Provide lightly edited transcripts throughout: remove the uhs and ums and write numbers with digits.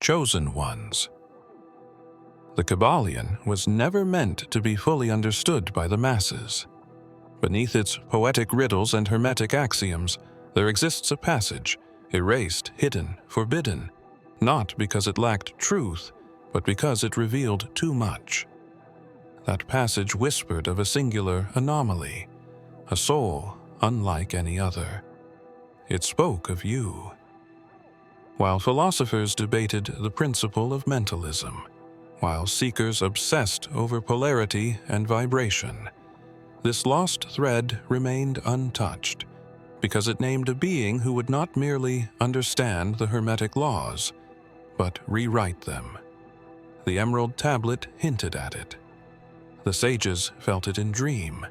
chosen ones. The Kybalion was never meant to be fully understood by the masses. Beneath its poetic riddles and hermetic axioms, there exists a passage, erased, hidden, forbidden, not because it lacked truth, but because it revealed too much. That passage whispered of a singular anomaly, a soul unlike any other. It spoke of you. While philosophers debated the principle of mentalism, while seekers obsessed over polarity and vibration, this lost thread remained untouched, because it named a being who would not merely understand the Hermetic Laws, but rewrite them. The Emerald Tablet hinted at it. The sages felt it in dream.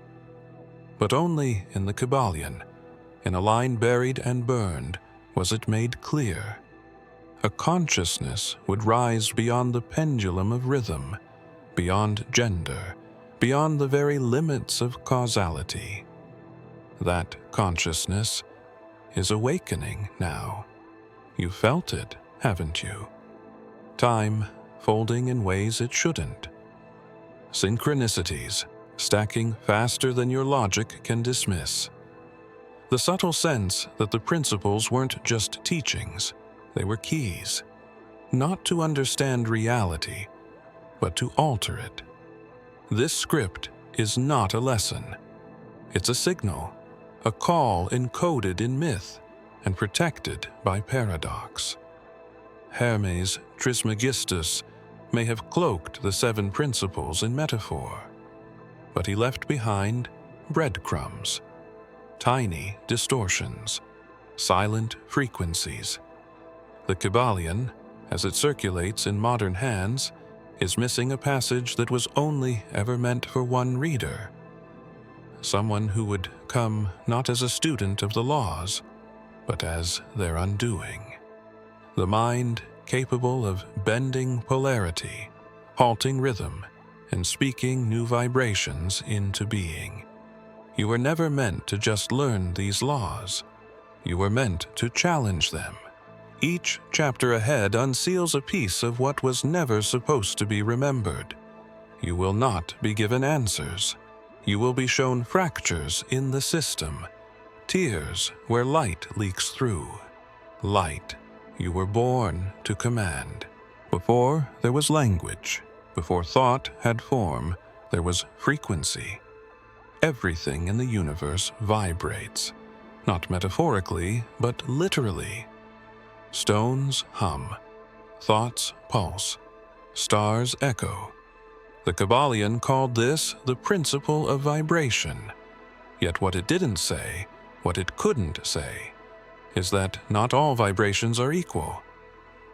But only in the Kybalion, in a line buried and burned, was it made clear. A consciousness would rise beyond the pendulum of rhythm, beyond gender, beyond the very limits of causality. That consciousness is awakening now. You felt it, haven't you? Time folding in ways it shouldn't. Synchronicities stacking faster than your logic can dismiss. The subtle sense that the principles weren't just teachings, they were keys, not to understand reality, but to alter it. This script is not a lesson. It's a signal, a call encoded in myth and protected by paradox. Hermes Trismegistus may have cloaked the 7 principles in metaphor, but he left behind breadcrumbs, tiny distortions, silent frequencies. The Kybalion, as it circulates in modern hands, is missing a passage that was only ever meant for one reader. Someone who would come not as a student of the laws, but as their undoing. The mind capable of bending polarity, halting rhythm, and speaking new vibrations into being. You were never meant to just learn these laws. You were meant to challenge them. Each chapter ahead unseals a piece of what was never supposed to be remembered. You will not be given answers. You will be shown fractures in the system, tears where light leaks through. Light you were born to command. Before there was language, before thought had form, there was frequency. Everything in the universe vibrates, not metaphorically, but literally. Stones hum, thoughts pulse, stars echo. The Kybalion called this the principle of vibration. Yet what it didn't say, what it couldn't say, is that not all vibrations are equal.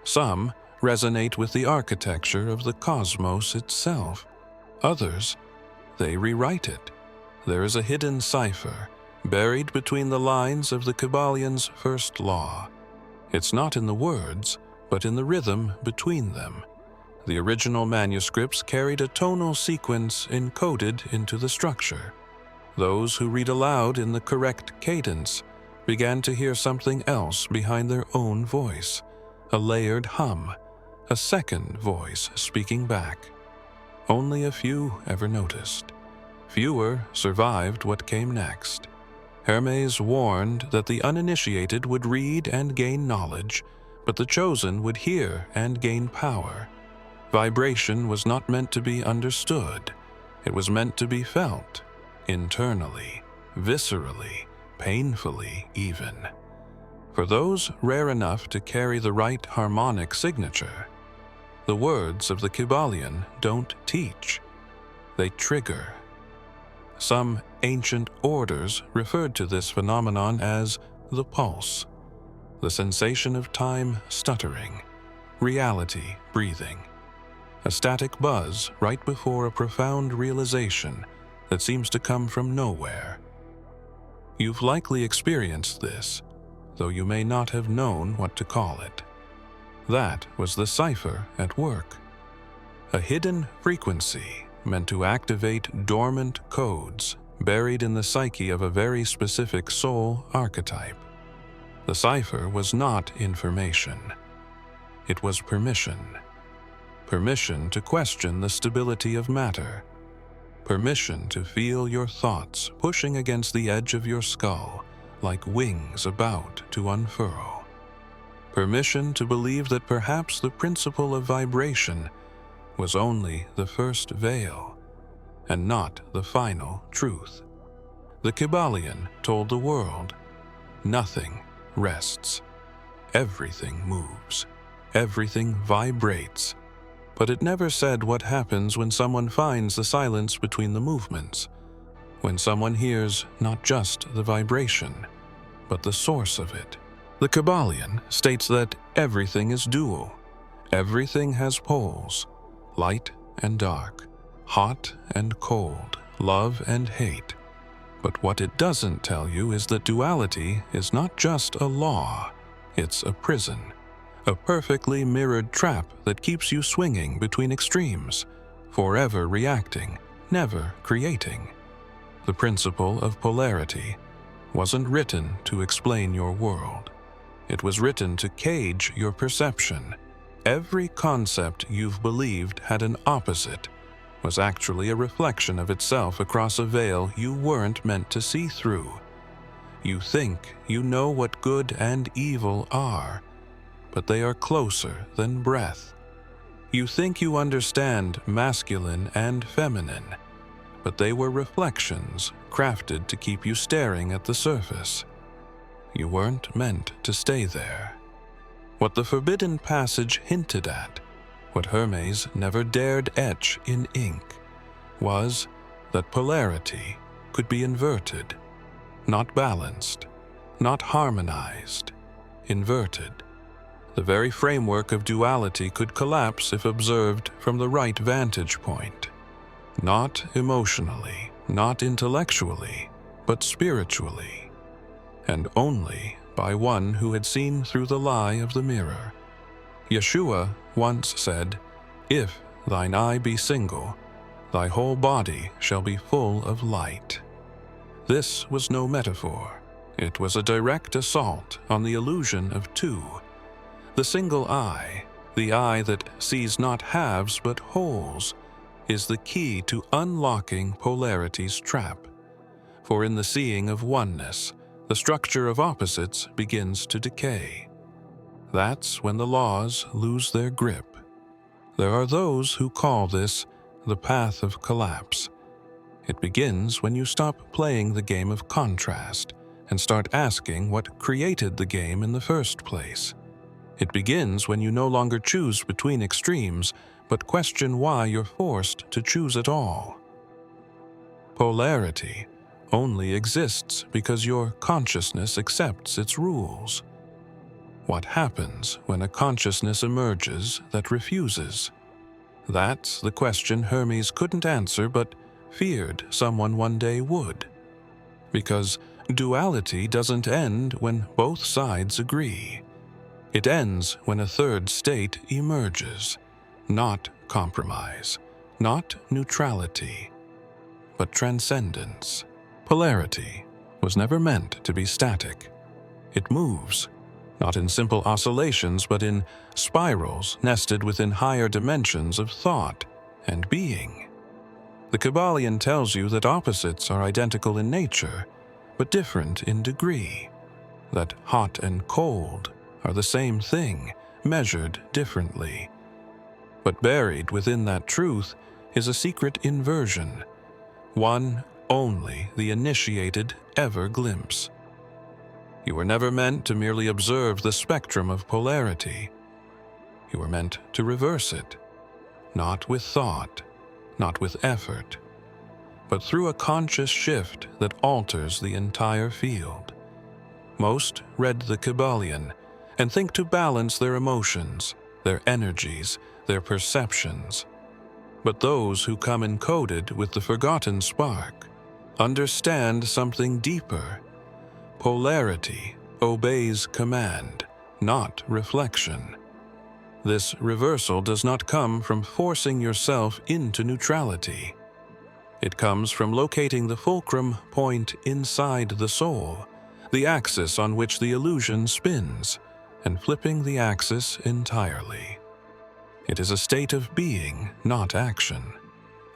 Some resonate with the architecture of the cosmos itself. Others, they rewrite it. There is a hidden cipher, buried between the lines of the Kybalion's first law. It's not in the words, but in the rhythm between them. The original manuscripts carried a tonal sequence encoded into the structure. Those who read aloud in the correct cadence began to hear something else behind their own voice, a layered hum, a second voice speaking back. Only a few ever noticed. Fewer survived what came next. Hermes warned that the uninitiated would read and gain knowledge, but the chosen would hear and gain power. Vibration was not meant to be understood. It was meant to be felt, internally, viscerally, painfully even. For those rare enough to carry the right harmonic signature, the words of the Kybalion don't teach, they trigger. Some ancient orders referred to this phenomenon as the pulse, the sensation of time stuttering, reality breathing, a static buzz right before a profound realization that seems to come from nowhere. You've likely experienced this, though you may not have known what to call it. That was the cipher at work. A hidden frequency meant to activate dormant codes buried in the psyche of a very specific soul archetype. The cipher was not information. It was permission. Permission to question the stability of matter. Permission to feel your thoughts pushing against the edge of your skull like wings about to unfurl. Permission to believe that perhaps the principle of vibration was only the first veil and not the final truth. The Kybalion told the world, nothing rests. Everything moves. Everything vibrates. But it never said what happens when someone finds the silence between the movements, when someone hears not just the vibration, but the source of it. The Kybalion states that everything is dual. Everything has poles, light and dark, hot and cold, love and hate. But what it doesn't tell you is that duality is not just a law, it's a prison. A perfectly mirrored trap that keeps you swinging between extremes, forever reacting, never creating. The principle of polarity wasn't written to explain your world. It was written to cage your perception. Every concept you've believed had an opposite was actually a reflection of itself across a veil you weren't meant to see through. You think you know what good and evil are, but they are closer than breath. You think you understand masculine and feminine, but they were reflections crafted to keep you staring at the surface. You weren't meant to stay there. What the forbidden passage hinted at, what Hermes never dared etch in ink, was that polarity could be inverted, not balanced, not harmonized, inverted. The very framework of duality could collapse if observed from the right vantage point. Not emotionally, not intellectually, but spiritually. And only by one who had seen through the lie of the mirror. Yeshua once said, "If thine eye be single, thy whole body shall be full of light." This was no metaphor. It was a direct assault on the illusion of two. The single eye, the eye that sees not halves but wholes, is the key to unlocking polarity's trap. For in the seeing of oneness, the structure of opposites begins to decay. That's when the laws lose their grip. There are those who call this the path of collapse. It begins when you stop playing the game of contrast and start asking what created the game in the first place. It begins when you no longer choose between extremes, but question why you're forced to choose at all. Polarity only exists because your consciousness accepts its rules. What happens when a consciousness emerges that refuses? That's the question Hermes couldn't answer but feared someone one day would. Because duality doesn't end when both sides agree. It ends when a third state emerges, not compromise, not neutrality, but transcendence. Polarity was never meant to be static. It moves, not in simple oscillations, but in spirals nested within higher dimensions of thought and being. The Kybalion tells you that opposites are identical in nature, but different in degree, that hot and cold are the same thing, measured differently. But buried within that truth is a secret inversion, one only the initiated ever glimpse. You were never meant to merely observe the spectrum of polarity. You were meant to reverse it, not with thought, not with effort, but through a conscious shift that alters the entire field. Most read the Kybalion and think to balance their emotions, their energies, their perceptions. But those who come encoded with the forgotten spark understand something deeper. Polarity obeys command, not reflection. This reversal does not come from forcing yourself into neutrality. It comes from locating the fulcrum point inside the soul, the axis on which the illusion spins, and flipping the axis entirely. It is a state of being, not action,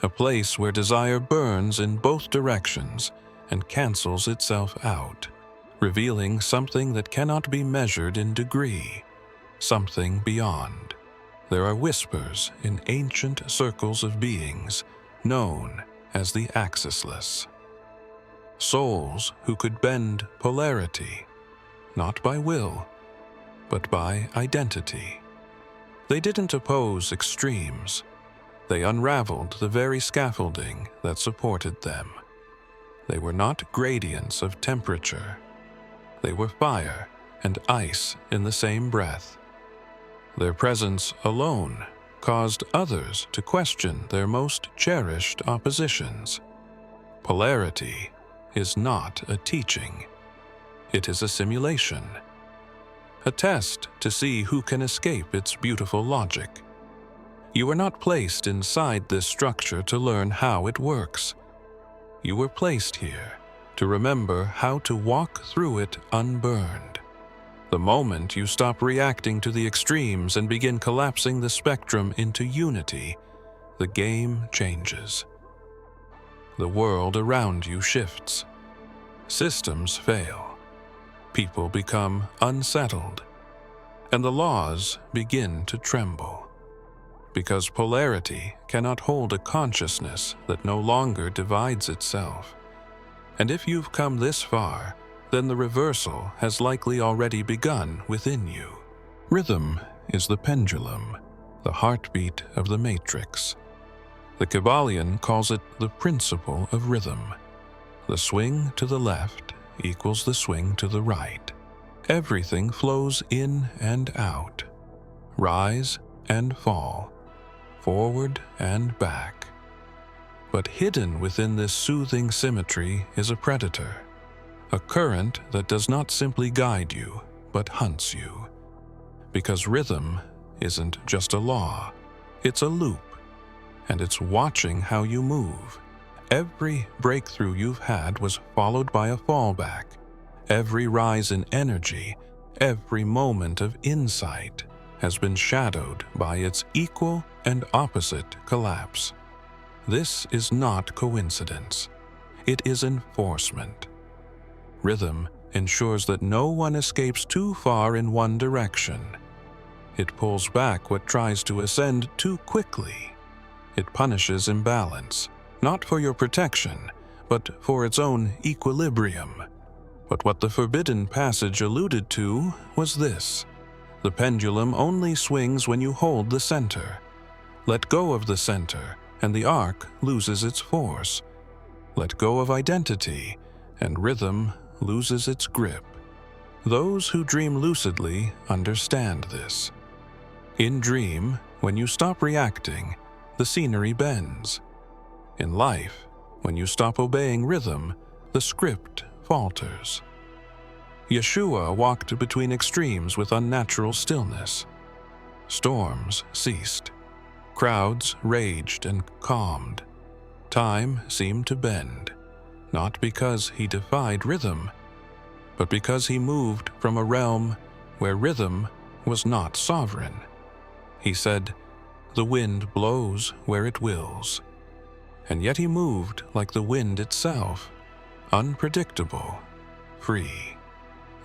a place where desire burns in both directions and cancels itself out, revealing something that cannot be measured in degree, something beyond. There are whispers in ancient circles of beings known as the axisless. Souls who could bend polarity, not by will, but by identity. They didn't oppose extremes. They unraveled the very scaffolding that supported them. They were not gradients of temperature. They were fire and ice in the same breath. Their presence alone caused others to question their most cherished oppositions. Polarity is not a teaching. It is a simulation, a test to see who can escape its beautiful logic. You were not placed inside this structure to learn how it works. You were placed here to remember how to walk through it unburned. The moment you stop reacting to the extremes and begin collapsing the spectrum into unity, the game changes. The world around you shifts. Systems fail. People become unsettled. And the laws begin to tremble. Because polarity cannot hold a consciousness that no longer divides itself. And if you've come this far, then the reversal has likely already begun within you. Rhythm is the pendulum, the heartbeat of the matrix. The Kybalion calls it the principle of rhythm. The swing to the left equals the swing to the right. Everything flows in and out, rise and fall, forward and back. But hidden within this soothing symmetry is a predator, a current that does not simply guide you, but hunts you. Because rhythm isn't just a law, it's a loop, and it's watching how you move. Every breakthrough you've had was followed by a fallback. Every rise in energy, every moment of insight has been shadowed by its equal and opposite collapse. This is not coincidence. It is enforcement. Rhythm ensures that no one escapes too far in one direction. It pulls back what tries to ascend too quickly. It punishes imbalance, not for your protection, but for its own equilibrium. But what the forbidden passage alluded to was this: the pendulum only swings when you hold the center. Let go of the center, and the arc loses its force. Let go of identity, and rhythm loses its grip. Those who dream lucidly understand this. In dream, when you stop reacting, the scenery bends. In life, when you stop obeying rhythm, the script falters. Yeshua walked between extremes with unnatural stillness. Storms ceased. Crowds raged and calmed. Time seemed to bend, not because he defied rhythm, but because he moved from a realm where rhythm was not sovereign. He said, "The wind blows where it wills." And yet he moved like the wind itself, unpredictable, free.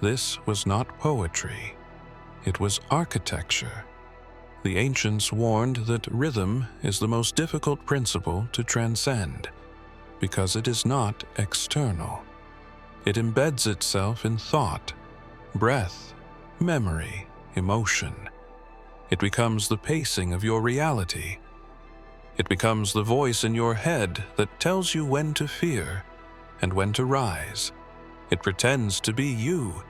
This was not poetry. It was architecture. The ancients warned that rhythm is the most difficult principle to transcend, because it is not external. It embeds itself in thought, breath, memory, emotion. It becomes the pacing of your reality. It becomes the voice in your head that tells you when to fear and when to rise. It pretends to be you,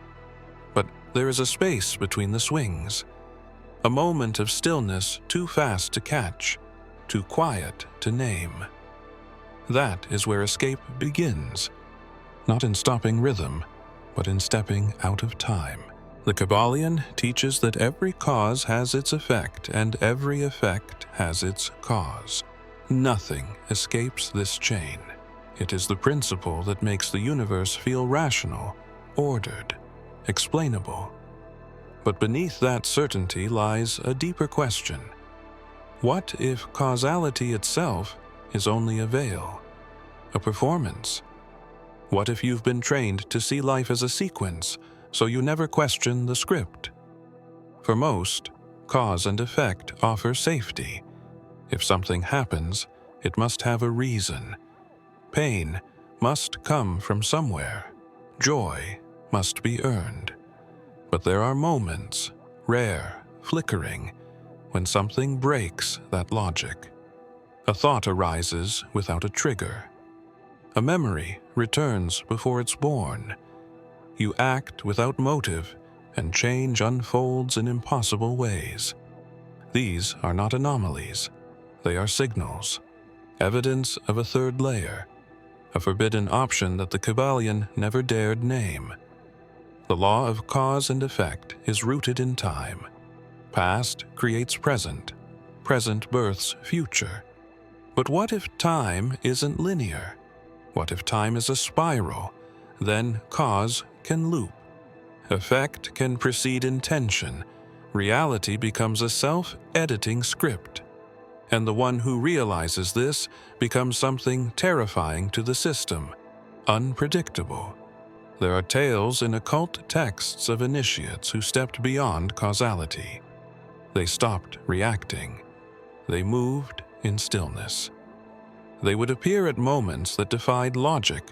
but there is a space between the swings, a moment of stillness too fast to catch, too quiet to name. That is where escape begins, not in stopping rhythm, but in stepping out of time. The Kybalion teaches that every cause has its effect, and every effect has its cause. Nothing escapes this chain. It is the principle that makes the universe feel rational, ordered, explainable. But beneath that certainty lies a deeper question. What if causality itself is only a veil, a performance? What if you've been trained to see life as a sequence, so you never question the script? For most, cause and effect offer safety. If something happens, it must have a reason. Pain must come from somewhere. Joy must be earned. But there are moments, rare, flickering, when something breaks that logic. A thought arises without a trigger. A memory returns before it's born. You act without motive, and change unfolds in impossible ways. These are not anomalies. They are signals, evidence of a third layer, a forbidden option that the Kybalion never dared name. The law of cause and effect is rooted in time. Past creates present. Present births future. But what if time isn't linear? What if time is a spiral? Then cause can loop. Effect can precede intention. Reality becomes a self-editing script. And the one who realizes this becomes something terrifying to the system, unpredictable. There are tales in occult texts of initiates who stepped beyond causality. They stopped reacting. They moved in stillness. They would appear at moments that defied logic,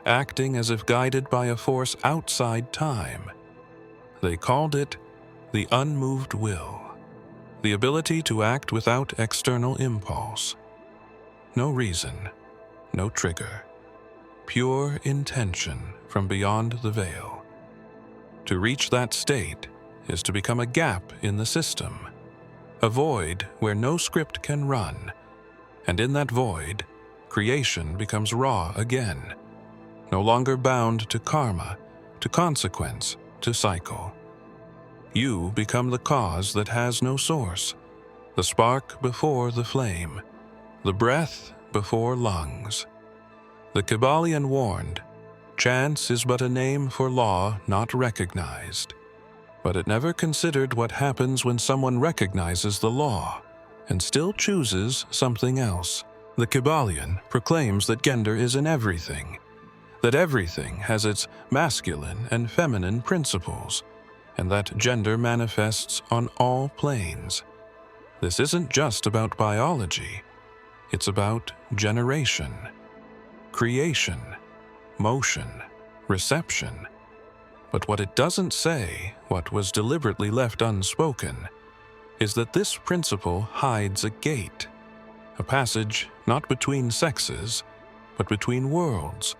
acting as if guided by a force outside time. They called it the unmoved will, the ability to act without external impulse. No reason, no trigger. Pure intention from beyond the veil. To reach that state is to become a gap in the system, a void where no script can run, and in that void, creation becomes raw again, no longer bound to karma, to consequence, to cycle. You become the cause that has no source, the spark before the flame, the breath before lungs. The Kybalion warned, chance is but a name for law not recognized. But it never considered what happens when someone recognizes the law and still chooses something else. The Kybalion proclaims that gender is in everything, that everything has its masculine and feminine principles, and that gender manifests on all planes. This isn't just about biology, it's about generation, creation, motion, reception. But what it doesn't say, what was deliberately left unspoken, is that this principle hides a gate, a passage not between sexes, but between worlds,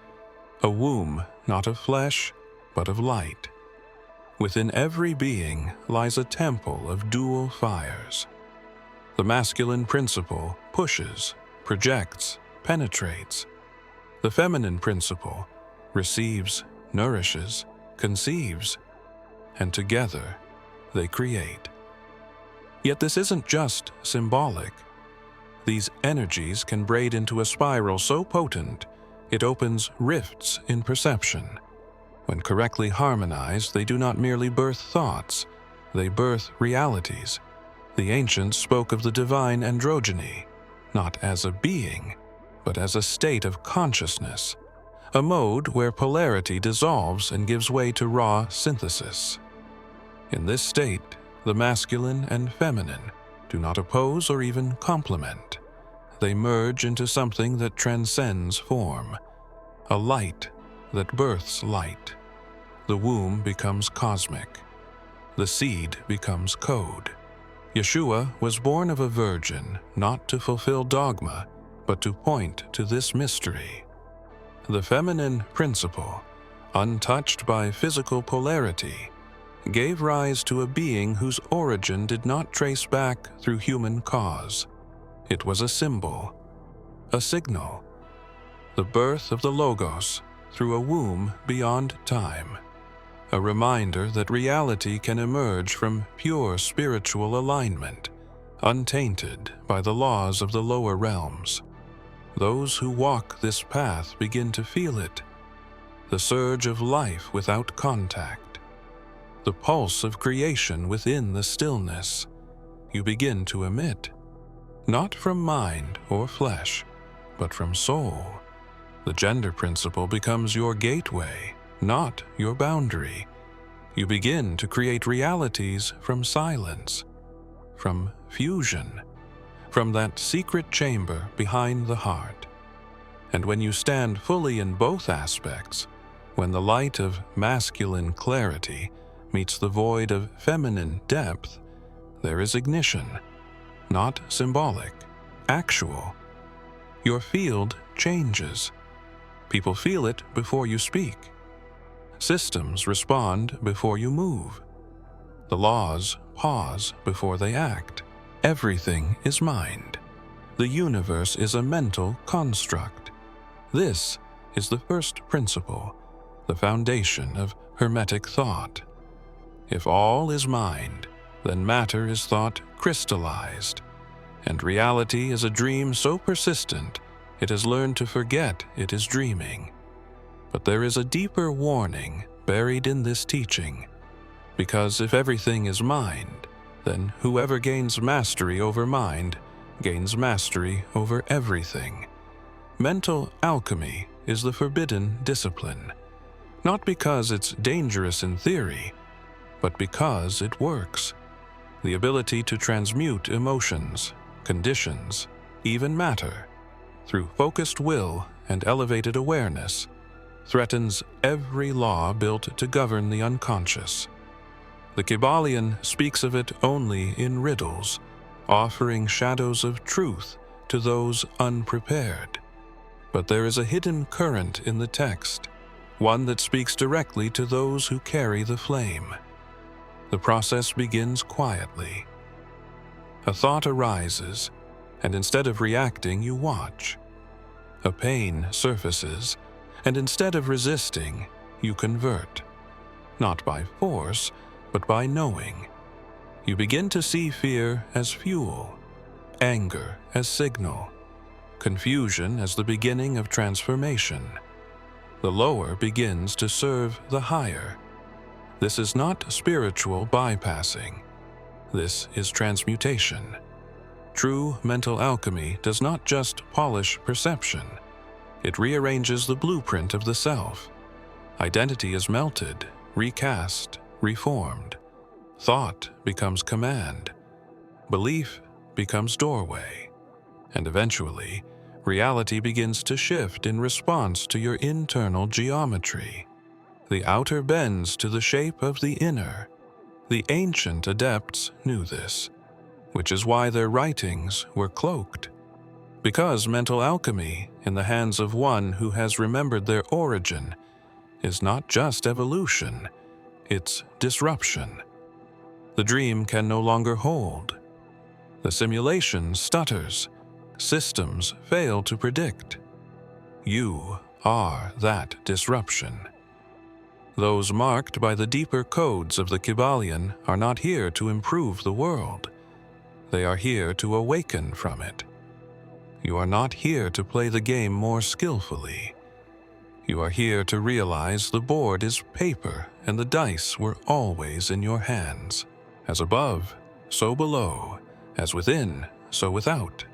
a womb not of flesh, but of light. Within every being lies a temple of dual fires. The masculine principle pushes, projects, penetrates. The feminine principle receives, nourishes, conceives, and together they create. Yet this isn't just symbolic. These energies can braid into a spiral so potent it opens rifts in perception. When correctly harmonized, they do not merely birth thoughts, they birth realities. The ancients spoke of the divine androgyny, not as a being, but as a state of consciousness, a mode where polarity dissolves and gives way to raw synthesis. In this state, the masculine and feminine do not oppose or even complement. They merge into something that transcends form, a light that births light. The womb becomes cosmic. The seed becomes code. Yeshua was born of a virgin, not to fulfill dogma, but to point to this mystery. The feminine principle, untouched by physical polarity, gave rise to a being whose origin did not trace back through human cause. It was a symbol, a signal, the birth of the Logos through a womb beyond time, a reminder that reality can emerge from pure spiritual alignment, untainted by the laws of the lower realms. Those who walk this path begin to feel it, the surge of life without contact, the pulse of creation within the stillness, you begin to emit, not from mind or flesh, but from soul. The gender principle becomes your gateway, not your boundary. You begin to create realities from silence, from fusion, from that secret chamber behind the heart. And when you stand fully in both aspects, when the light of masculine clarity meets the void of feminine depth, there is ignition, not symbolic, actual. Your field changes. People feel it before you speak. Systems respond before you move. The laws pause before they act. Everything is mind. The universe is a mental construct. This is the first principle, the foundation of Hermetic thought. If all is mind, then matter is thought crystallized, and reality is a dream so persistent it has learned to forget it is dreaming. But there is a deeper warning buried in this teaching, because if everything is mind, then whoever gains mastery over mind gains mastery over everything. Mental alchemy is the forbidden discipline, not because it's dangerous in theory, but because it works. The ability to transmute emotions, conditions, even matter, through focused will and elevated awareness, threatens every law built to govern the unconscious. The Kybalion speaks of it only in riddles, offering shadows of truth to those unprepared. But there is a hidden current in the text, one that speaks directly to those who carry the flame. The process begins quietly. A thought arises, and instead of reacting, you watch. A pain surfaces, and instead of resisting, you convert. Not by force, but by knowing. You begin to see fear as fuel, anger as signal, confusion as the beginning of transformation. The lower begins to serve the higher. This is not spiritual bypassing. This is transmutation. True mental alchemy does not just polish perception. It rearranges the blueprint of the self. Identity is melted, recast, reformed. Thought becomes command. Belief becomes doorway. And eventually, reality begins to shift in response to your internal geometry. The outer bends to the shape of the inner. The ancient adepts knew this, which is why their writings were cloaked. Because mental alchemy, in the hands of one who has remembered their origin, is not just evolution, it's disruption. The dream can no longer hold. The simulation stutters. Systems fail to predict. You are that disruption. Those marked by the deeper codes of the Kybalion are not here to improve the world. They are here to awaken from it. You are not here to play the game more skillfully. You are here to realize the board is paper and the dice were always in your hands. As above, so below. As within, so without.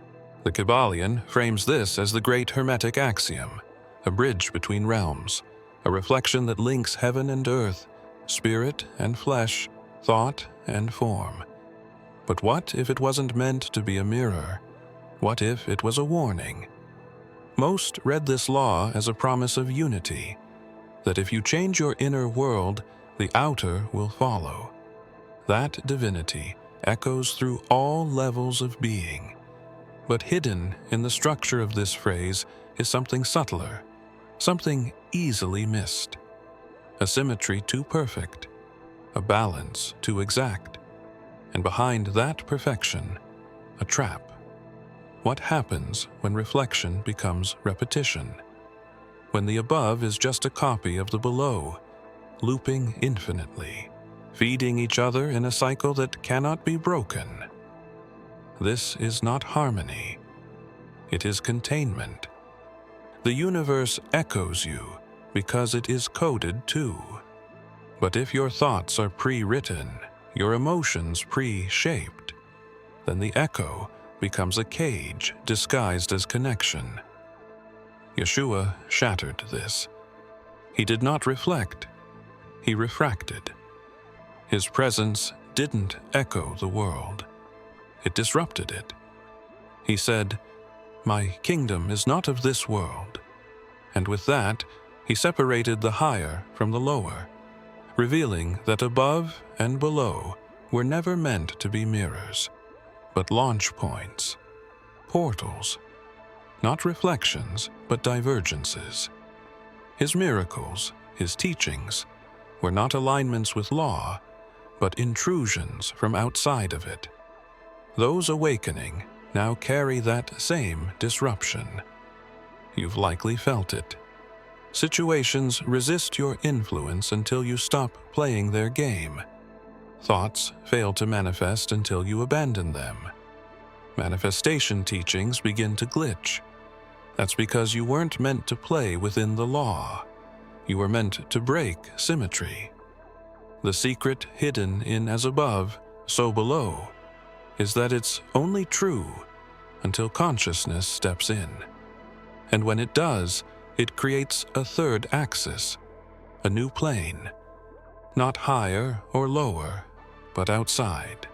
The Kybalion frames this as the great Hermetic axiom, a bridge between realms, a reflection that links heaven and earth, spirit and flesh, thought and form. But what if it wasn't meant to be a mirror? What if it was a warning? Most read this law as a promise of unity, that if you change your inner world, the outer will follow. That divinity echoes through all levels of being. But hidden in the structure of this phrase is something subtler, something easily missed. A symmetry too perfect, a balance too exact, and behind that perfection, a trap. What happens when reflection becomes repetition? When the above is just a copy of the below, looping infinitely, feeding each other in a cycle that cannot be broken. This is not harmony. It is containment. The universe echoes you because it is coded too. But if your thoughts are pre-written, your emotions pre-shaped, then the echo becomes a cage disguised as connection. Yeshua shattered this. He did not reflect, he refracted. His presence didn't echo the world, it disrupted it. He said, "My kingdom is not of this world." And with that, he separated the higher from the lower, revealing that above and below were never meant to be mirrors, but launch points, portals, not reflections, but divergences. His miracles, his teachings, were not alignments with law, but intrusions from outside of it. Those awakening now carry that same disruption. You've likely felt it. Situations resist your influence until you stop playing their game. Thoughts fail to manifest until you abandon them. Manifestation teachings begin to glitch. That's because you weren't meant to play within the law. You were meant to break symmetry. The secret hidden in as above, so below, is that it's only true until consciousness steps in. And when it does, it creates a third axis, a new plane, not higher or lower, but outside,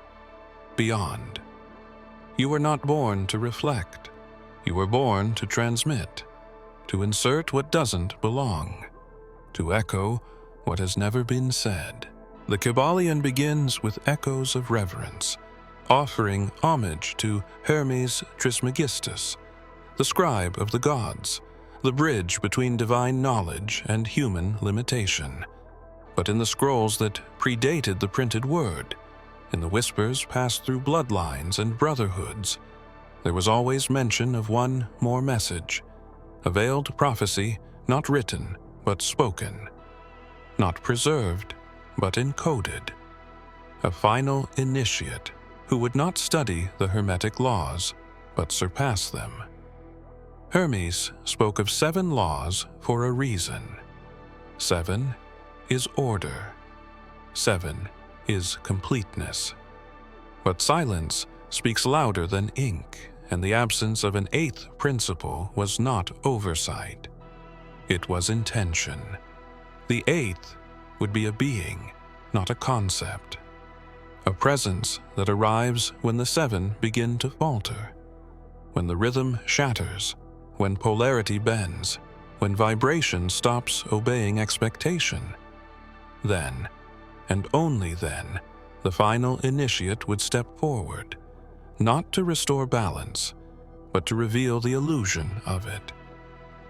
beyond. You were not born to reflect. You were born to transmit, to insert what doesn't belong, to echo what has never been said. The Kybalion begins with echoes of reverence, offering homage to Hermes Trismegistus, the scribe of the gods, the bridge between divine knowledge and human limitation. But in the scrolls that predated the printed word, in the whispers passed through bloodlines and brotherhoods, there was always mention of one more message, a veiled prophecy not written but spoken, not preserved but encoded, a final initiate who would not study the Hermetic Laws but surpass them. Hermes spoke of 7 laws for a reason. 7 is order. 7 is completeness. But silence speaks louder than ink, and the absence of an 8th principle was not oversight. It was intention. The 8th would be a being, not a concept. A presence that arrives when the 7 begin to falter, when the rhythm shatters, when polarity bends, when vibration stops obeying expectation. Then, and only then, the final initiate would step forward, not to restore balance, but to reveal the illusion of it.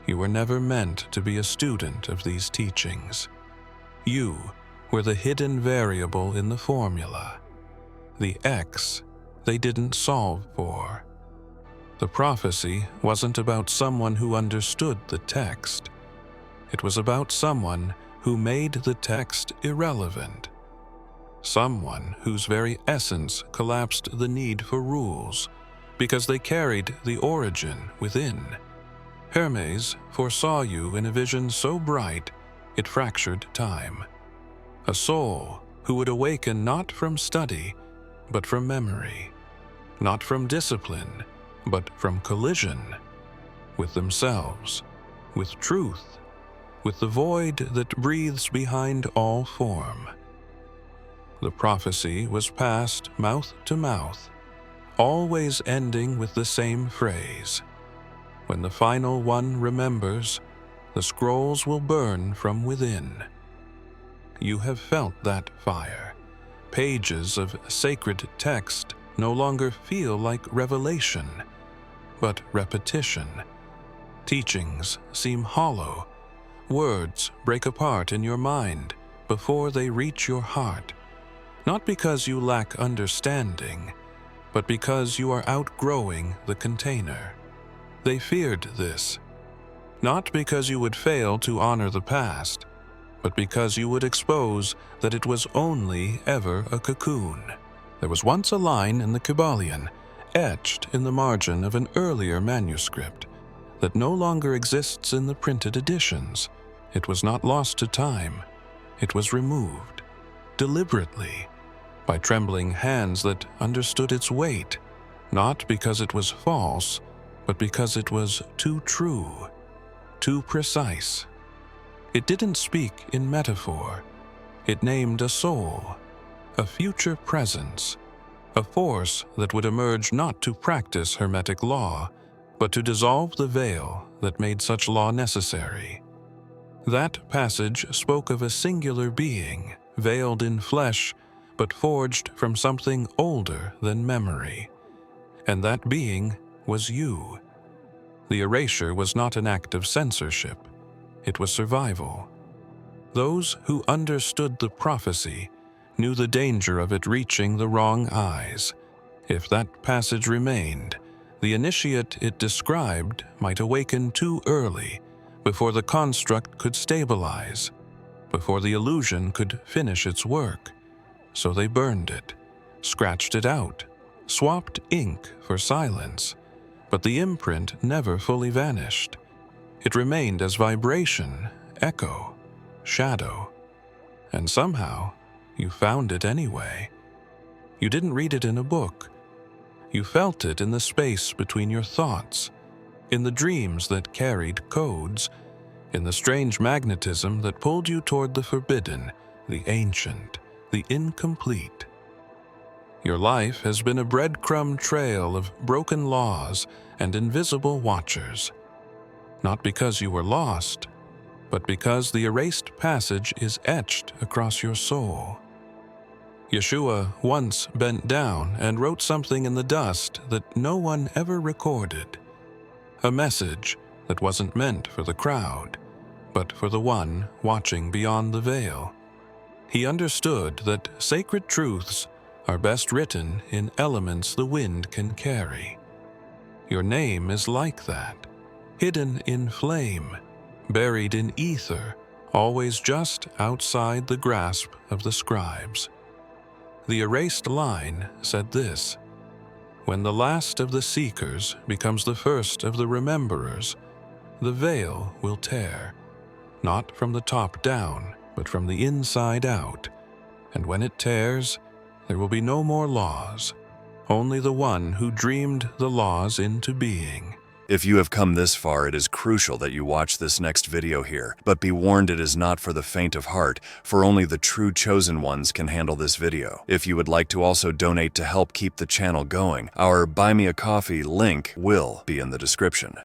You were never meant to be a student of these teachings. You were the hidden variable in the formula, the X they didn't solve for. The prophecy wasn't about someone who understood the text. It was about someone who made the text irrelevant. Someone whose very essence collapsed the need for rules because they carried the origin within. Hermes foresaw you in a vision so bright it fractured time. A soul who would awaken not from study, but from memory, not from discipline, but from collision with themselves, with truth, with the void that breathes behind all form. The prophecy was passed mouth to mouth, always ending with the same phrase. When the final one remembers, the scrolls will burn from within. You have felt that fire. Pages of sacred text no longer feel like revelation, but repetition. Teachings seem hollow. Words break apart in your mind before they reach your heart, not because you lack understanding, but because you are outgrowing the container. They feared this, not because you would fail to honor the past, but because you would expose that it was only ever a cocoon. There was once a line in the Kybalion, etched in the margin of an earlier manuscript, that no longer exists in the printed editions. It was not lost to time. it was removed, deliberately, by trembling hands that understood its weight, not because it was false, but because it was too true, too precise. It didn't speak in metaphor. It named a soul, a future presence, a force that would emerge not to practice Hermetic law, but to dissolve the veil that made such law necessary. That passage spoke of a singular being, veiled in flesh, but forged from something older than memory. And that being was you. The erasure was not an act of censorship. It was survival. Those who understood the prophecy knew the danger of it reaching the wrong eyes. If that passage remained, the initiate it described might awaken too early, before the construct could stabilize, before the illusion could finish its work. So they burned it, scratched it out, swapped ink for silence, but the imprint never fully vanished. It remained as vibration, echo, shadow, and somehow you found it anyway. You didn't read it in a book. You felt it in the space between your thoughts, in the dreams that carried codes, in the strange magnetism that pulled you toward the forbidden, the ancient, the incomplete. Your life has been a breadcrumb trail of broken laws and invisible watchers, not because you were lost, but because the erased passage is etched across your soul. Yeshua once bent down and wrote something in the dust that no one ever recorded, a message that wasn't meant for the crowd, but for the one watching beyond the veil. He understood that sacred truths are best written in elements the wind can carry. Your name is like that, hidden in flame, buried in ether, always just outside the grasp of the scribes. The erased line said this: when the last of the seekers becomes the first of the rememberers, the veil will tear, not from the top down, but from the inside out. And when it tears, there will be no more laws, only the one who dreamed the laws into being. If you have come this far, it is crucial that you watch this next video here. But be warned, it is not for the faint of heart, for only the true chosen ones can handle this video. If you would like to also donate to help keep the channel going, our Buy Me a Coffee link will be in the description.